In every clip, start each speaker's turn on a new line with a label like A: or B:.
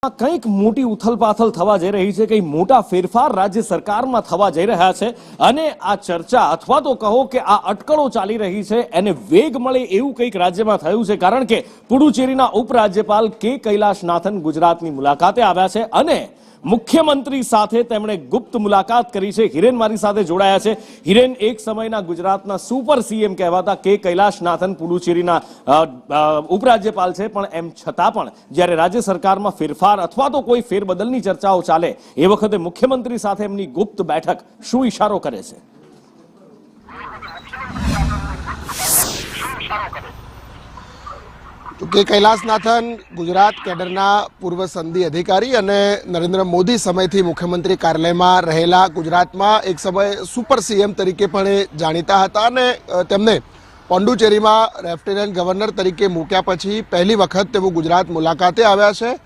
A: કંઈક મોટી ઉથલપાથલ થવા જઈ રહી છે, કંઈ મોટા ફેરફાર રાજ્ય સરકારમાં થવા જઈ રહ્યા છે અને આ ચર્ચા અથવા તો કહો કે આ અટકળો ચાલી રહી છે એને વેગ મળે એવું કંઈક રાજ્યમાં થયું છે, કારણ કે પુડુચેરીના ઉપરાજ્યપાલ કે કૈલાશનાથન ગુજરાતની મુલાકાતે આવ્યા છે અને મુખ્યમંત્રી સાથે તેમણે ગુપ્ત મુલાકાત કરી છે। હિરેન મારી સાથે જોડાયા છે। હિરેન, એક સમયના ગુજરાતના સુપર સીએમ કહેવાતા કે કૈલાશનાથન પુડુચેરીના ઉપરાજ્યપાલ છે, પણ એમ છતાં પણ જ્યારે રાજ્ય સરકારમાં ફેરફાર અથવા તો કોઈ ફેરબદલની ચર્ચાઓ ચાલે એ વખતે મુખ્યમંત્રી સાથે એમની ગુપ્ત બેઠક શું ઇશારો કરે છે?
B: તો કે કૈલાશનાથન ગુજરાત કેડરના પૂર્વ સંધિ અધિકારી અને નરેન્દ્ર મોદી સમયથી મુખ્યમંત્રી કાર્યાલયમાં રહેલા, ગુજરાતમાં એક સમય સુપર સીએમ તરીકે પણ જાણીતા હતા અને તેમને પોંડુચેરીમાં લેફ્ટનન્ટ ગવર્નર તરીકે મૂક્યા પછી પહેલી વખત તેઓ ગુજરાત મુલાકાતે આવ્યા છે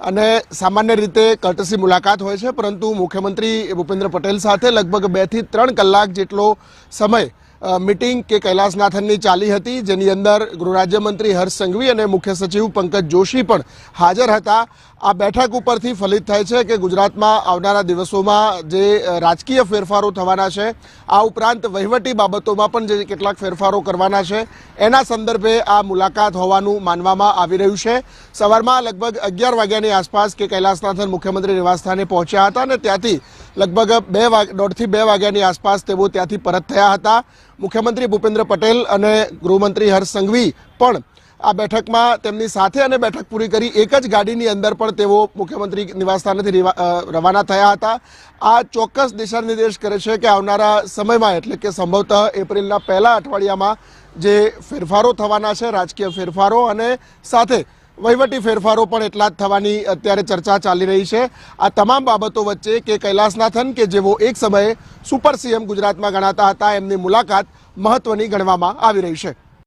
B: અને સામાન્ય રીતે કર્ટસી મુલાકાત હોય છે, પરંતુ મુખ્યમંત્રી ભૂપેન્દ્ર પટેલ સાથે લગભગ 2 થી 3 કલાક જેટલો સમય મીટિંગ કે કૈલાશનાથનની ચાલી હતી, જેની અંદર ગૃહ રાજ્યમંત્રી હર્ષ સંઘવી અને મુખ્ય સચિવ પંકજ જોશી પણ હાજર હતા। આ બેઠક ઉપરથી ફલિત થાય છે કે ગુજરાતમાં આવનારા દિવસોમાં જે રાજકીય ફેરફારો થવાના છે, આ ઉપરાંત વહીવટી બાબતોમાં પણ જે કેટલાક ફેરફારો કરવાના છે એના સંદર્ભે આ મુલાકાત હોવાનું માનવામાં આવી રહ્યું છે। સવારમાં લગભગ 11 વાગ્યાની આસપાસ કે કૈલાશનાથન મુખ્યમંત્રી નિવાસસ્થાને પહોંચ્યા હતા અને ત્યાંથી લગભગ 1:30 થી 2 વાગ્યાની આસપાસ તેઓ ત્યાંથી પરત થયા હતા। મુખ્યમંત્રી ભૂપેન્દ્ર પટેલ અને ગૃહમંત્રી હર્ષ સંઘવી પણ આ બેઠકમાં તેમની સાથે અને બેઠક પૂરી કરી એક જ ગાડીની અંદર પણ તેઓ મુખ્યમંત્રી નિવાસસ્થાનેથી રવાના થયા હતા। આ ચોક્કસ દિશા નિર્દેશ કરે છે કે આવનારા સમયમાં, એટલે કે સંભવતઃ એપ્રિલના પહેલા અઠવાડિયામાં જે ફેરફારો થવાના છે, રાજકીય ફેરફારો અને સાથે વહીવટી ફેરફારો પણ એટલા જ થવાની અત્યારે ચર્ચા ચાલી રહી છે। આ તમામ બાબતો વચ્ચે કે કૈલાશનાથન કે જેઓ એક સમયે સુપર સીએમ ગુજરાતમાં ગણાતા હતા, એમની મુલાકાત મહત્વની ગણવામાં આવી રહી છે।